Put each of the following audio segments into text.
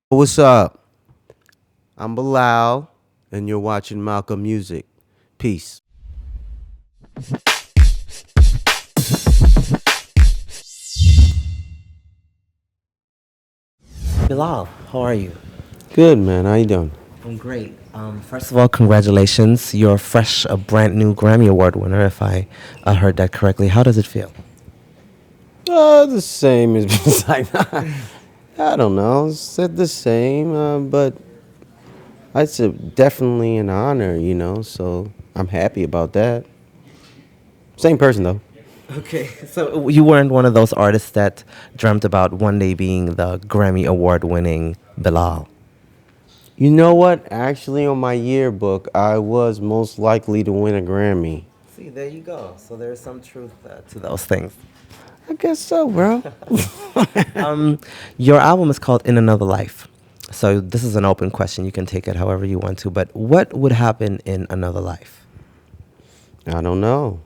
What's up? I'm Bilal, and you're watching Malcolm Music. Peace. Bilal, how are you? Good, man. How you doing? I'm great. First of all, congratulations. You're fresh, a brand new Grammy Award winner, if I heard that correctly. How does it feel? The same as like I don't know. It's the same, but it's definitely an honor, So I'm happy about that. Same person though. Okay, so you weren't one of those artists that dreamt about one day being the Grammy Award winning Bilal. You know what? Actually, on my yearbook, I was most likely to win a Grammy. See, there you go. So there's some truth to those things. I guess so, bro. Your album is called In Another Life. So this is an open question. You can take it however you want to. But what would happen in another life? I don't know.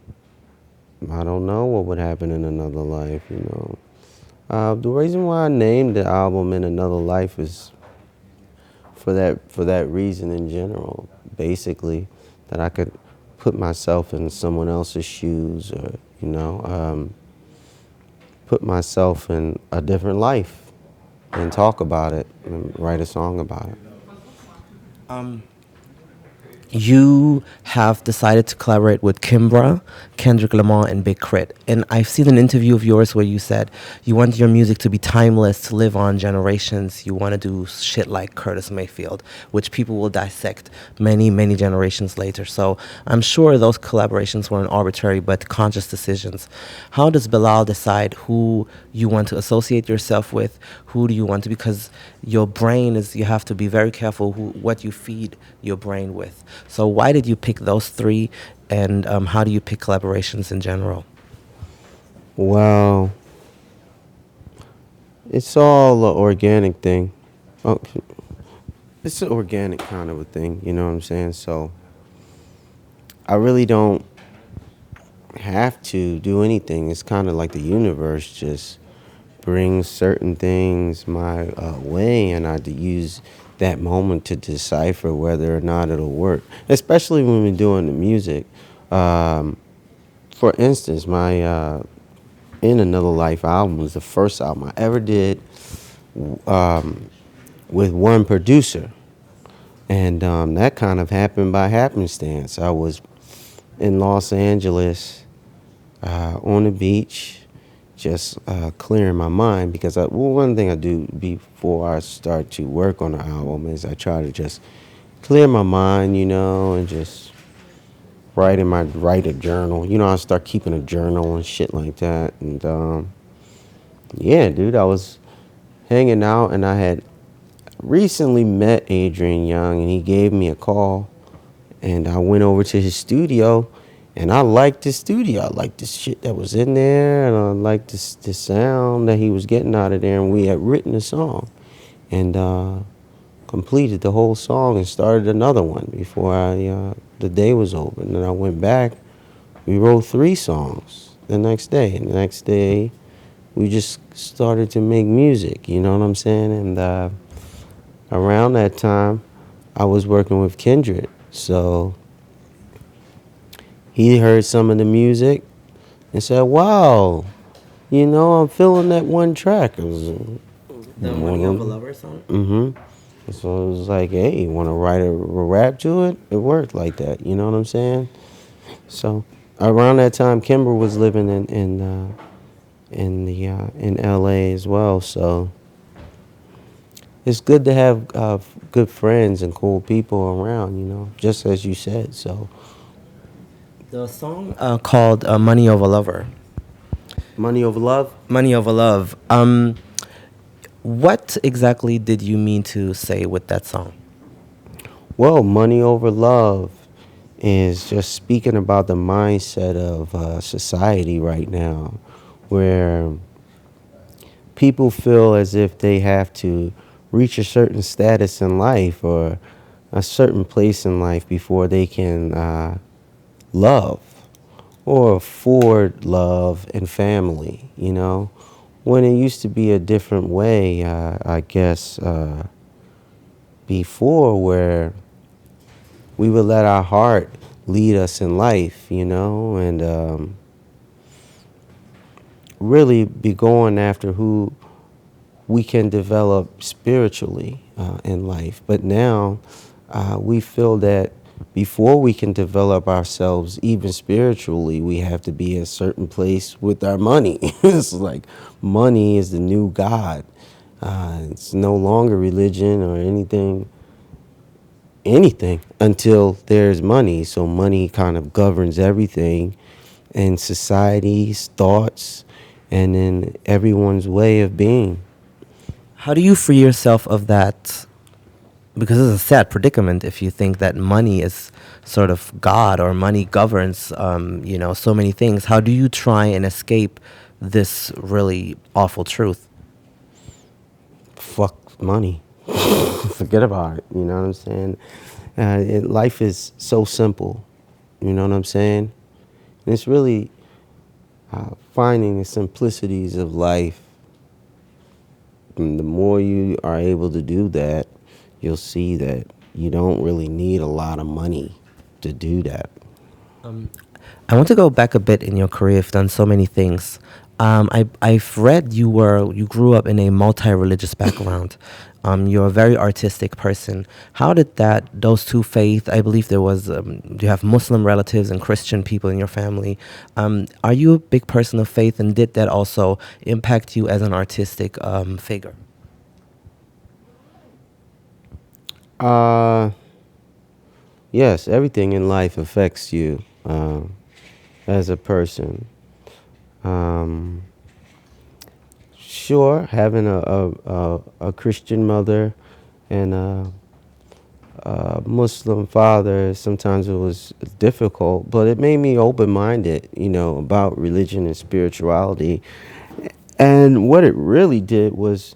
I don't know what would happen in another life. The reason why I named the album "In Another Life" is for that reason in general. Basically, that I could put myself in someone else's shoes, or put myself in a different life and talk about it and write a song about it. You have decided to collaborate with Kimbra, Kendrick Lamar, and Big Crit. And I've seen an interview of yours where you said you want your music to be timeless, to live on generations. You want to do shit like Curtis Mayfield, which people will dissect many, many generations later. So I'm sure those collaborations weren't arbitrary but conscious decisions. How does Bilal decide who you want to associate yourself with? Who do you want to? Because your brain is, you have to be very careful what you feed your brain with. So why did you pick those three, and how do you pick collaborations in general? Well, it's all an organic thing. Oh, it's an organic kind of a thing, you know what I'm saying? So I really don't have to do anything. It's kind of like the universe just brings certain things my way, and I had to use that moment to decipher whether or not it'll work, especially when we're doing the music. Um, for instance, my In Another Life album was the first album I ever did um, with one producer. And that kind of happened by happenstance. I was in Los Angeles on the beach, just clearing my mind because one thing I do before I start to work on the album is I try to just clear my mind, and just write a journal. I start keeping a journal and shit like that. And yeah, dude, I was hanging out and I had recently met Adrian Young and he gave me a call and I went over to his studio and I liked his studio. I liked the shit that was in there and I liked the sound that he was getting out of there, and we had written a song and completed the whole song and started another one before the day was over. And then I went back. We wrote 3 songs the next day, and the next day we just started to make music. You know what I'm saying? And around that time, I was working with Kendrick, so he heard some of the music and said, "Wow, I'm feeling that one track." It was The Money of a Lover song? So it was like, "Hey, you want to write a rap to it?" It worked like that. You know what I'm saying? So around that time, Kimber was living in L.A. as well. So it's good to have good friends and cool people around. Just as you said. So The song called Money Over Lover. money over love. Money Over Love. What exactly did you mean to say with that song? Well, money over love is just speaking about the mindset of society right now, where people feel as if they have to reach a certain status in life or a certain place in life before they can love or afford love and family, when it used to be a different way, I guess. before where we would let our heart lead us in life, and really be going after who we can develop spiritually in life. But now we feel that before we can develop ourselves even spiritually, we have to be a certain place with our money. It's like money is the new God. It's no longer religion or anything until there's money. So money kind of governs everything in society's thoughts and in everyone's way of being. How do you free yourself of that? Because it's a sad predicament if you think that money is sort of God or money governs, so many things. How do you try and escape this really awful truth? Fuck money. Forget about it. You know what I'm saying? Life is so simple. You know what I'm saying? And it's really finding the simplicities of life. And the more you are able to do that, you'll see that you don't really need a lot of money to do that. I want to go back a bit in your career. You've done so many things. I've read you grew up in a multi-religious background. You're a very artistic person. How did those two faiths? I believe there was. You have Muslim relatives and Christian people in your family. Are you a big person of faith, and did that also impact you as an artistic figure? Uh, yes, everything in life affects you as a person. Um, sure, having a Christian mother and a Muslim father, sometimes it was difficult, but it made me open-minded, about religion and spirituality. And what it really did was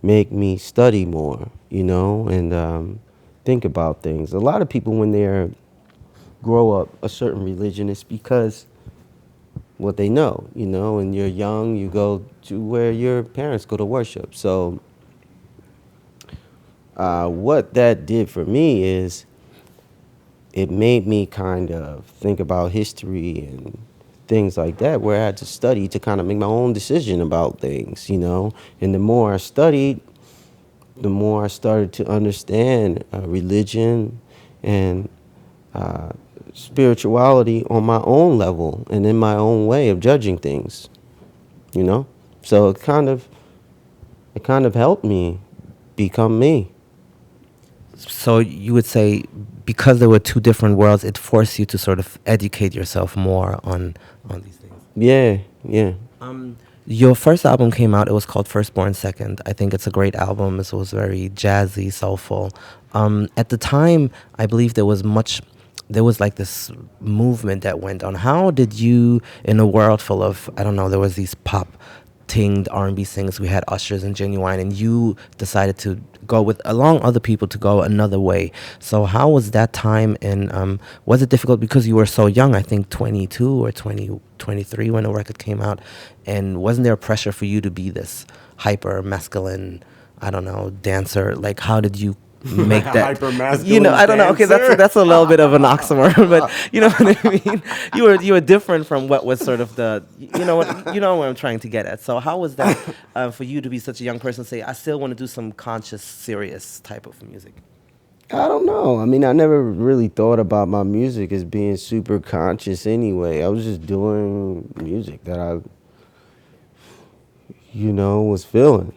make me study more, and think about things. A lot of people, when they grow up a certain religion, it's because what they know, and you're young, you go to where your parents go to worship. So what that did for me is it made me kind of think about history and things like that, where I had to study to kind of make my own decision about things, And the more I studied, the more I started to understand religion and spirituality on my own level and in my own way of judging things, So it kind of helped me become me. So you would say because there were two different worlds, it forced you to sort of educate yourself more on these things. Yeah, yeah. Your first album came out. It was called Firstborn Second. I think it's a great album. It was very jazzy, soulful. At the time, I believe there was like this movement that went on. How did you, in a world full of, I don't know, there was these pop tinged R&B singers. We had Ushers and Genuine, and you decided to go with along other people to go another way. So how was that time, and was it difficult because you were so young? I think 22 or 23 when the record came out, and wasn't there pressure for you to be this hyper masculine, I don't know, dancer? Like, how did you make that? Hyper-masculine I don't know. Okay, dancer? that's a little bit of an oxymoron, but you know what I mean. You were different from what was sort of what I'm trying to get at. So how was that for you to be such a young person? Say, I still want to do some conscious, serious type of music. I don't know. I mean, I never really thought about my music as being super conscious anyway. I was just doing music that I, was feeling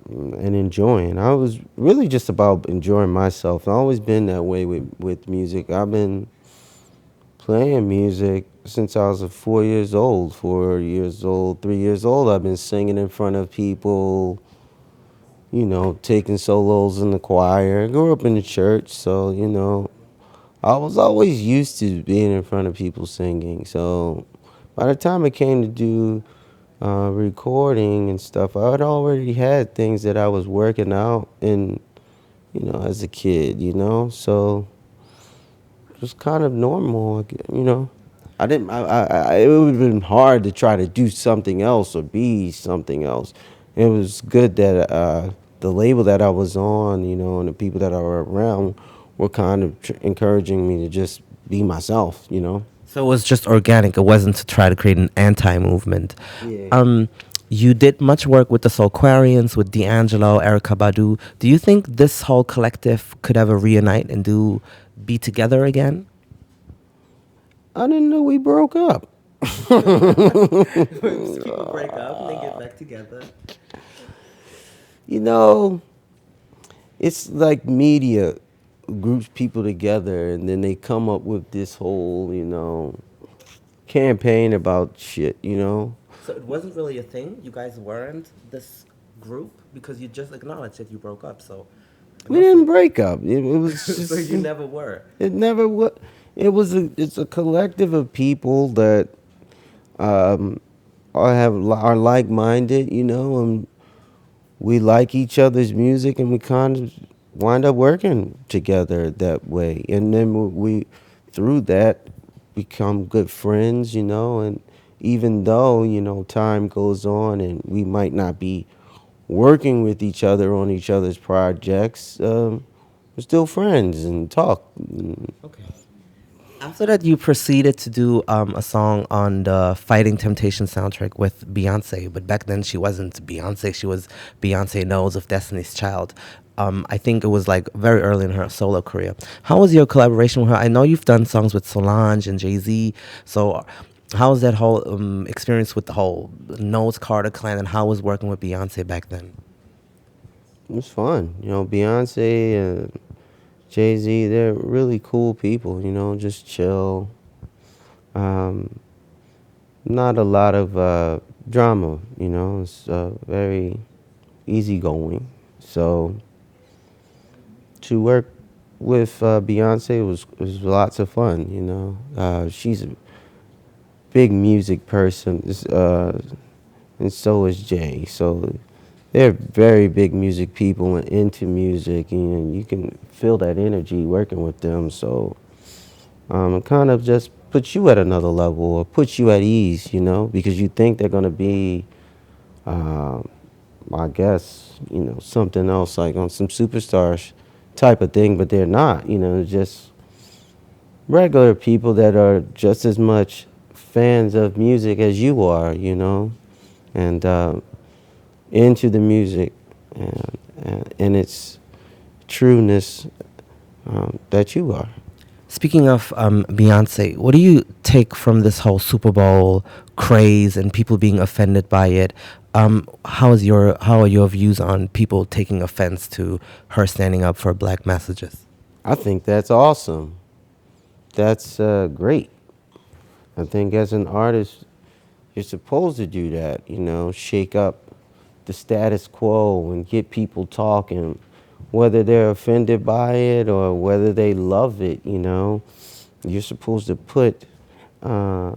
and enjoying. I was really just about enjoying myself. I've always been that way with music. I've been playing music since I was 4 years old. 4 years old, 3 years old, I've been singing in front of people, taking solos in the choir. I grew up in the church, so, I was always used to being in front of people singing. So by the time it came to do recording and stuff, I had already had things that I was working out in, as a kid, So it was kind of normal, I didn't. It would have been hard to try to do something else or be something else. It was good that the label that I was on, you know, and the people that I were around were kind of encouraging me to just be myself, you know. So it was just organic. It wasn't to try to create an anti-movement. Yeah. Um, you did much work with the Solarians, with D'Angelo, Erica Badu. Do you think this whole collective could ever reunite and be together again? I didn't know we broke up. People break up and they get back together. You know, it's like media groups people together and then they come up with this whole, you know, campaign about shit, you know. So it wasn't really a thing. You guys weren't this group because you just acknowledged that you broke up. So it We must didn't have. break up. It was So just, you never were. it never was. It's a collective of people that um, are like-minded, you know, and we like each other's music, and we kind of wind up working together that way. And then we through that, become good friends, you know. And even though, you know, time goes on and we might not be working with each other on each other's projects, we're still friends and talk. Okay. After that, you proceeded to do a song on the Fighting Temptation soundtrack with Beyonce, but back then she wasn't Beyonce. She was Beyonce Knows of Destiny's Child. I think it was like very early in her solo career. How was your collaboration with her? I know you've done songs with Solange and Jay-Z. So, how was that whole experience with the whole Knowles Carter clan, and how was working with Beyonce back then? It was fun, you know. Beyonce and Jay-Z, they're really cool people, you know, just chill. Um, Not a lot of drama, you know. It's very easygoing. So to work with Beyonce was lots of fun, you know. She's a big music person, and so is Jay. So they're very big music people and into music, and you can feel that energy working with them. So it kind of just puts you at another level or puts you at ease, you know, because you think they're going to be, uh, I guess, you know, something else like on some superstars type of thing, but they're not, you know, just regular people that are just as much fans of music as you are, you know, and into the music and its trueness that you are. Speaking of Beyonce, what do you take from this whole Super Bowl craze and people being offended by it? How are your views on people taking offense to her standing up for black messages? I think that's awesome. That's great. I think as an artist, you're supposed to do that, you know, shake up the status quo and get people talking, whether they're offended by it or whether they love it, you know. You're supposed to put uh,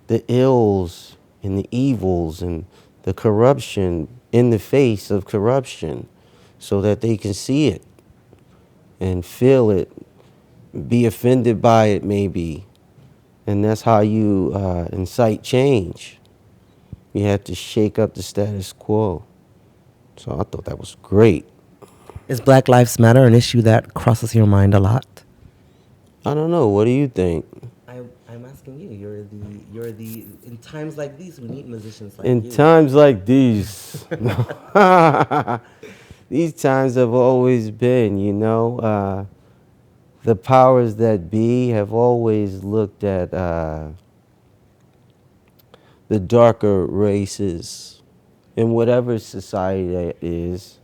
the ills and the evils and the corruption in the face of corruption so that they can see it and feel it, be offended by it maybe. And that's how you incite change. You have to shake up the status quo. So I thought that was great. Is Black Lives Matter an issue that crosses your mind a lot? I don't know. What do you think? I'm asking you. You're the. In times like these, we need musicians like In you. times like these, these times have always been, you know, the powers that be have always looked at the darker races in whatever society that is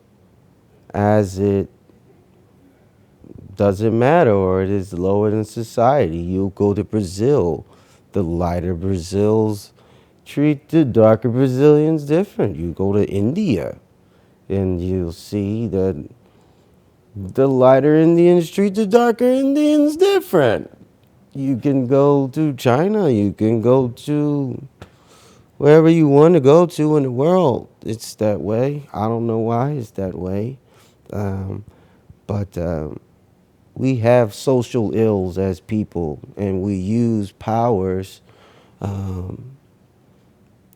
as it doesn't matter or it is lower than society. You go to Brazil, the lighter Brazils treat the darker Brazilians different. You go to India and you'll see that the lighter Indians treat the darker Indians different. You can go to China, you can go to wherever you want to go to in the world. It's that way. I don't know why it's that way. Um, but we have social ills as people, and we use powers um,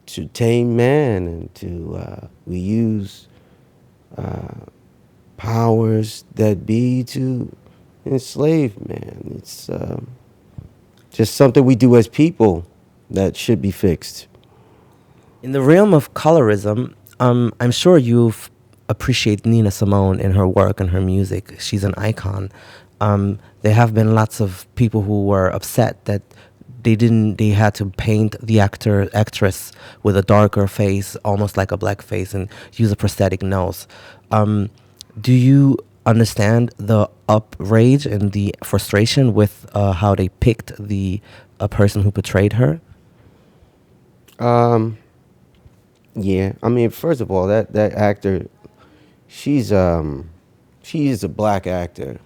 to tame man, and we use powers that be to enslave, man. It's just something we do as people that should be fixed. In the realm of colorism, I'm sure you've appreciate Nina Simone in her work and her music. She's an icon. There have been lots of people who were upset that they had to paint the actress with a darker face, almost like a black face, and use a prosthetic nose. Do you understand the outrage and the frustration with how they picked the a person who portrayed her? Um, yeah, I mean, first of all, that actor, she's she is a black actor.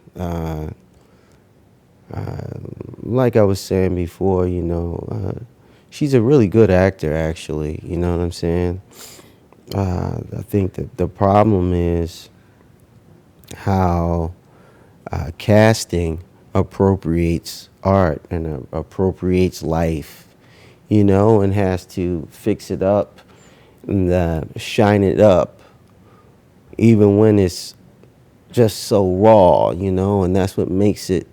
Like I was saying before, she's a really good actor, actually. You know what I'm saying? I think that the problem is how casting appropriates art and appropriates life, and has to fix it up and shine it up, even when it's just so raw, and that's what makes it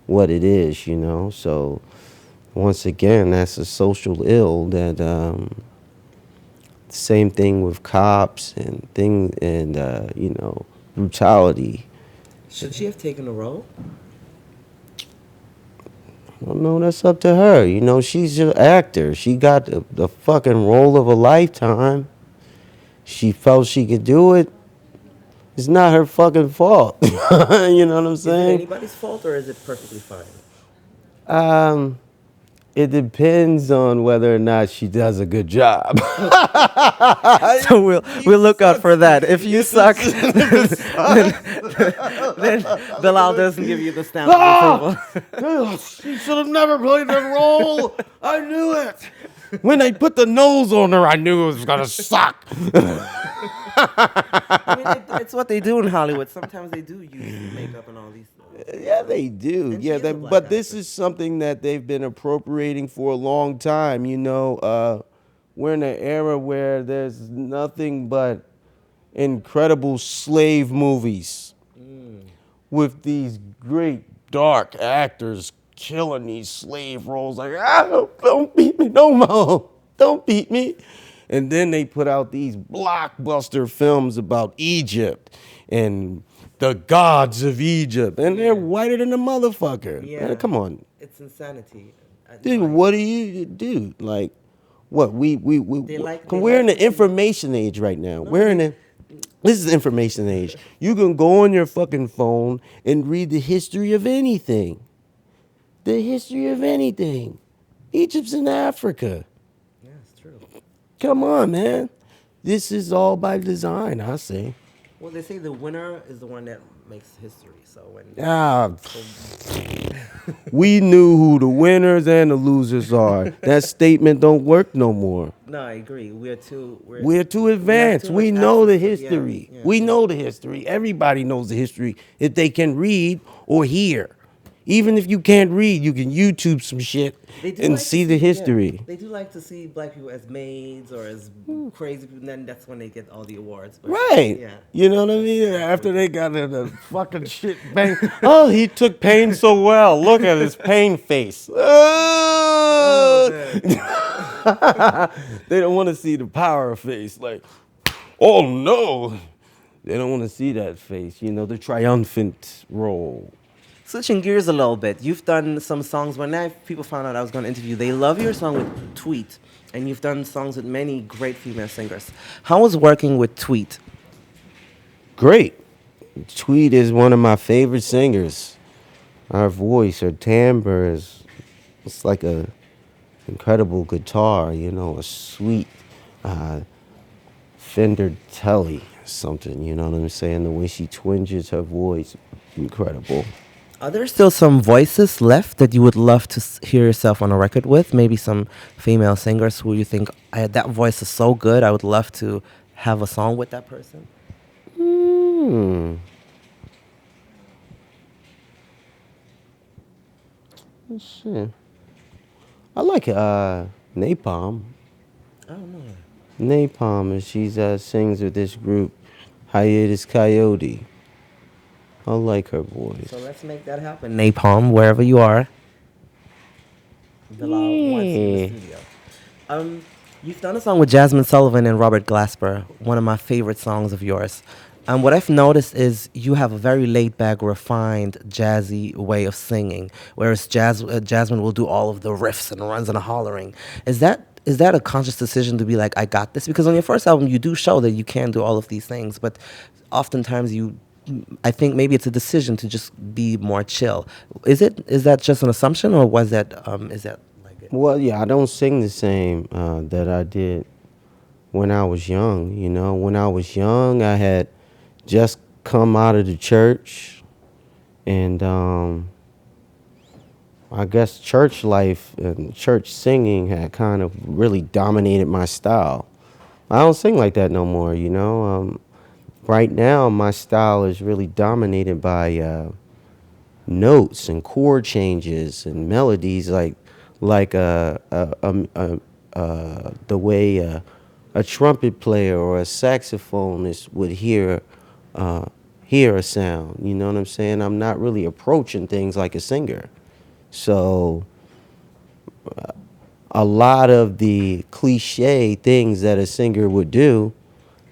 what it is. So once again, that's a social ill that same thing with cops and brutality. Should she have taken a role? Well, no, that's up to her. She's an actor. She got the fucking role of a lifetime. She felt she could do it. It's not her fucking fault. You know what I'm Is it saying? anybody's fault or is it perfectly fine? Um, it depends on whether or not she does a good job. So we'll look out for that. If you suck, then Bilal doesn't give you the stamp of approval. She should have never played that role. I knew it. When they put the nose on her, I knew it was gonna suck. I mean, it's what they do in Hollywood. Sometimes they do use makeup and all these things. Yeah, they do. And she Yeah, is a black but this actress. is something that they've been appropriating for a long time. We're in an era where there's nothing but incredible slave movies with these great dark actors killing these slave roles. Like, don't beat me no more. Don't beat me. And then they put out these blockbuster films about Egypt and the gods of Egypt. And they're whiter than a motherfucker. Yeah. Man, come on. It's insanity. Dude, what do you do? Like, what? They like- they we're in like the to see- information age right now. This is the information age. You can go on your fucking phone and read the history of anything. The history of anything. Egypt's in Africa. Yeah, it's true. Come on, man. This is all by design, I say. Well, they say the winner is the one that makes history. So when We knew who the winners and the losers are. That statement don't work no more. no, I agree. We're too advanced. too We much know the access to- yeah, history. yeah. We know the history. Everybody knows the history if they can read or hear. Even if you can't read, you can YouTube some shit They do and like to see the yeah, history. they do like to see black people as maids or as crazy people, and then that's when they get all the awards. But Right. Yeah. You know what I mean? After they got the fucking shit bang. Oh, he took pain so well. Look at his pain face. Oh. They don't want to see the power face. Like, oh no. They don't want to see that face. The triumphant role. Switching gears a little bit, you've done some songs. When people found out I was going to interview, they love your song with Tweet, and you've done songs with many great female singers. How was working with Tweet? Great. Tweet is one of my favorite singers. Her voice, her timbre it's like a incredible guitar, a sweet Fender Telly or something, you know what I'm saying? The way she twinges her voice, incredible. Are there still some voices left that you would love to hear yourself on a record with? Maybe some female singers who you think, that voice is so good, I would love to have a song with that person? Let's see. I like Napalm. I don't know. Napalm, and she sings with this group. Hiatus Coyote. I like her voice. So let's make that happen. Napalm, wherever you are. Bilal wants you in the Yeah. studio. You've done a song with Jazmine Sullivan and Robert Glasper, one of my favorite songs of yours. What I've noticed is you have a very laid-back, refined, jazzy way of singing, whereas Jasmine will do all of the riffs and runs and hollering. Is that a conscious decision to be like, I got this? Because on your first album, you do show that you can do all of these things, but oftentimes I think maybe it's a decision to just be more chill. Is that just an assumption, or is that like it? Well, yeah, I don't sing the same that I did when I was young. You know, when I was young, I had just come out of the church, and I guess church life and church singing had kind of really dominated my style. I don't sing like that no more, you know. Right now, my style is really dominated by notes and chord changes and melodies, the way a trumpet player or a saxophonist would hear a sound. You know what I'm saying? I'm not really approaching things like a singer. So a lot of the cliche things that a singer would do,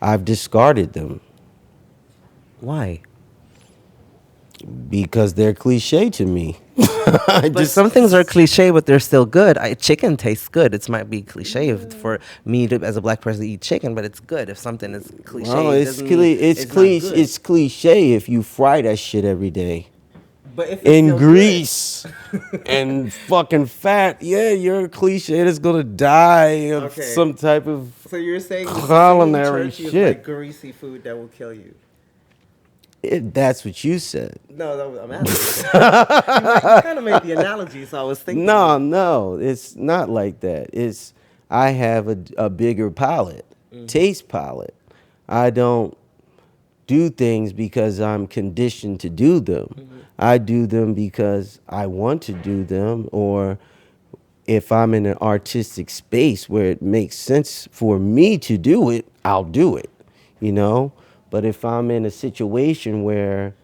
I've discarded them Why? because they're cliche to me. But some things are cliche, but they're still good. Chicken tastes good. It might be cliche for me to, as a black person, to eat chicken, but it's good. If something is cliche, Well, it it's doesn't mean it's it's not cliche. good. It's cliche if you fry that shit every day But if it's in still grease and fucking fat. Yeah, you're a cliche that's gonna die of Okay. some type of good. So you're saying culinary turkey is shit. like greasy food that will kill you? That's what you said. No, I'm asking. You kind of made the analogy, so I was thinking. No, it's not like that. It's I have a bigger palate, taste palate. I don't do things because I'm conditioned to do them. I do them because I want to do them, or if I'm in an artistic space where it makes sense for me to do it, I'll do it, you know? But if I'm in a situation where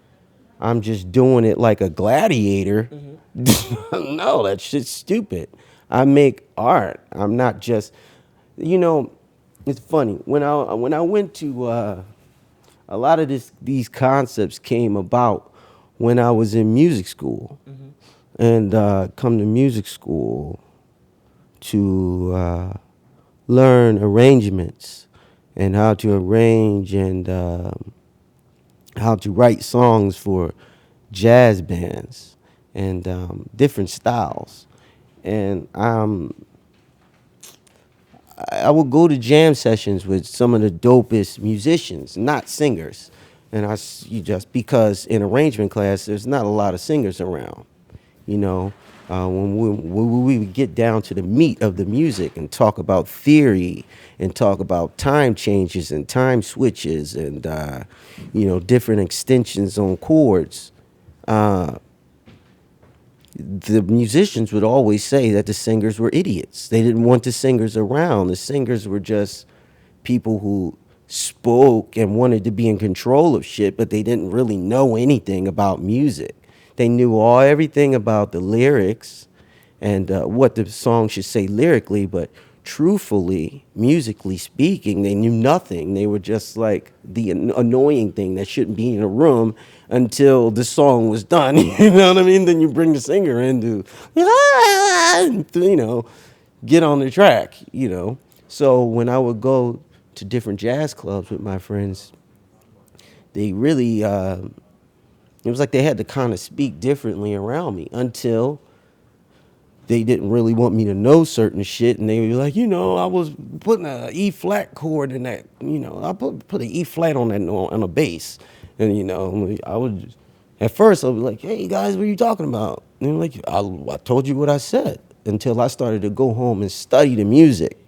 I'm just doing it like a gladiator, no, that shit's stupid. I make art. I'm not just, you know, it's funny. When I went to, a lot of these concepts came about when I was in music school. And come to music school to learn arrangements and how to arrange and how to write songs for jazz bands and different styles. And I would go to jam sessions with some of the dopest musicians, not singers. And you just because in arrangement class, there's not a lot of singers around. You know, when we would get down to the meat of the music and talk about theory and talk about time changes and time switches and, different extensions on chords, the musicians would always say that the singers were idiots. They didn't want the singers around. The singers were just people who spoke and wanted to be in control of shit, but they didn't really know anything about music. They knew everything about the lyrics and what the song should say lyrically, but truthfully, musically speaking, they knew nothing. They were just like the annoying thing that shouldn't be in a room until the song was done. You know what I mean? Then you bring the singer in to, get on the track, So when I would go to different jazz clubs with my friends, they really, it was like they had to kind of speak differently around me until they didn't really want me to know certain shit, and they were like, I was putting an E flat chord in that, I put an E flat on that on a bass, and I would, at first I was like, hey guys, what are you talking about? And they were like, I told you what I said, until I started to go home and study the music.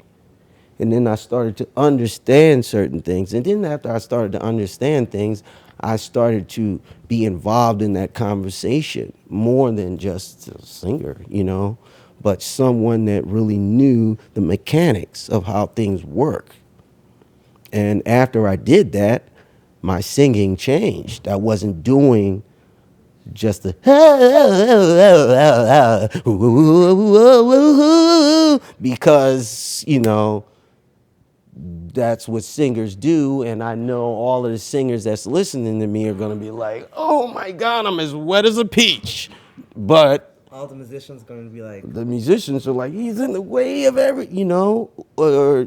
And then I started to understand certain things. And then after I started to understand things, I started to be involved in that conversation more than just a singer, but someone that really knew the mechanics of how things work. And after I did that, my singing changed. I wasn't doing just the because that's what singers do, and I know all of the singers that's listening to me are gonna be like, "Oh my God, I'm as wet as a peach," but All the musicians going to be like, the musicians are like, "He's in the way of or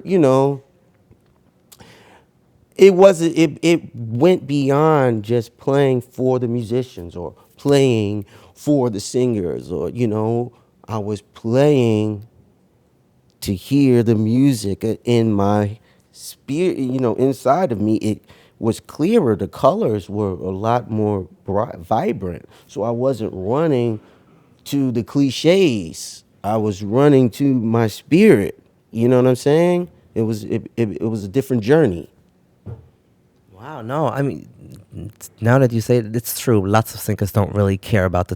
it wasn't. It went beyond just playing for the musicians or playing for the singers, or I was playing to hear the music in my spirit, inside of me. It was clearer. The colors were a lot more bright, vibrant. So I wasn't running to the cliches. I was running to my spirit. You know what I'm saying? It was a different journey. wow, no, I mean, now that you say it, it's true. Lots of singers don't really care about the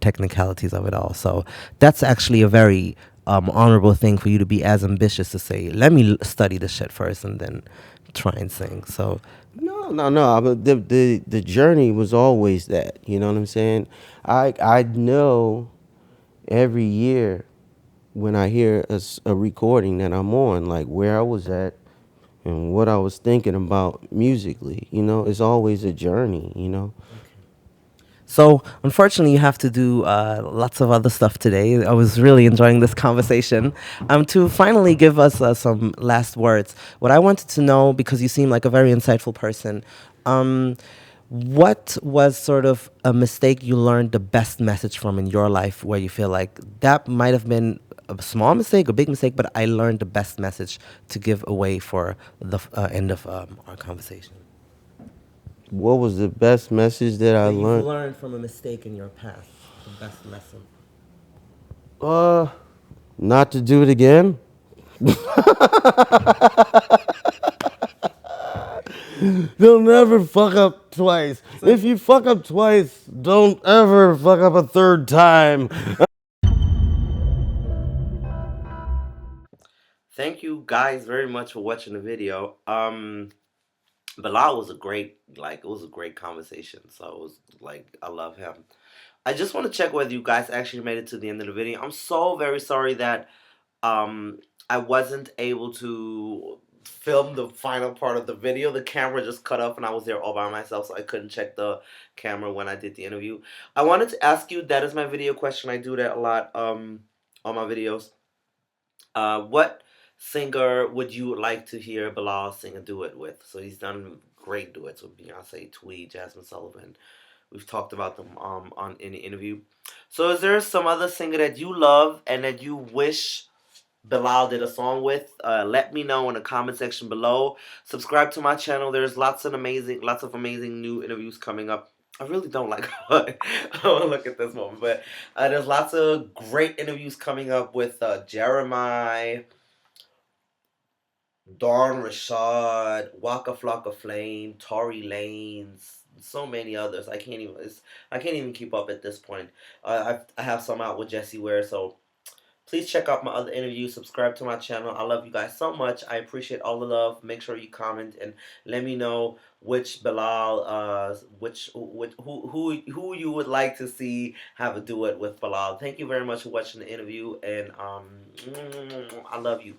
technicalities of it all. So that's actually a very honorable thing for you to be as ambitious to say, let me study this shit first and then try and sing. So, No, no, no. But the journey was always that. You know what I'm saying? I know every year when I hear a recording that I'm on, like where I was at and what I was thinking about musically. It's always a journey. so unfortunately, you have to do lots of other stuff today. I was really enjoying this conversation. To finally give us some last words, what I wanted to know, because you seem like a very insightful person, um, what was sort of a mistake you learned the best message from in your life, where you feel like that might have been a small mistake, a big mistake, but I learned the best message to give away for the end of our conversation? What was the best message that I That you've learned? learned from a mistake in your past, the best lesson. Uh, Not to do it again. Don't never fuck up twice. If you fuck up twice, don't ever fuck up a third time. Thank you guys very much for watching the video. Bilal was a great, it was a great conversation. So it was like, I love him. I just want to check whether you guys actually made it to the end of the video. I'm so very sorry that um I wasn't able to film the final part of the video. The camera just cut off and I was there all by myself, so I couldn't check the camera when I did the interview. I wanted to ask you, that is my video question. I do that a lot on my videos. What singer would you like to hear Bilal sing a duet with? So he's done great duets with Beyonce, Tweet, Jazmine Sullivan. We've talked about them on in the interview. So is there some other singer that you love and that you wish Bilal did a song with? Let me know in the comment section below. Subscribe to my channel. There's lots of amazing new interviews coming up. I really don't like how I look at this moment, but there's lots of great interviews coming up with Jeremiah, Dawn Rashad, Waka Flocka Flame, Tory Lanez, so many others. I can't even keep up at this point. I have some out with Jesse Ware, so please check out my other interviews. Subscribe to my channel. I love you guys so much. I appreciate all the love. Make sure you comment and let me know which Bilal, who you would like to see have a duet with Bilal. Thank you very much for watching the interview, and I love you.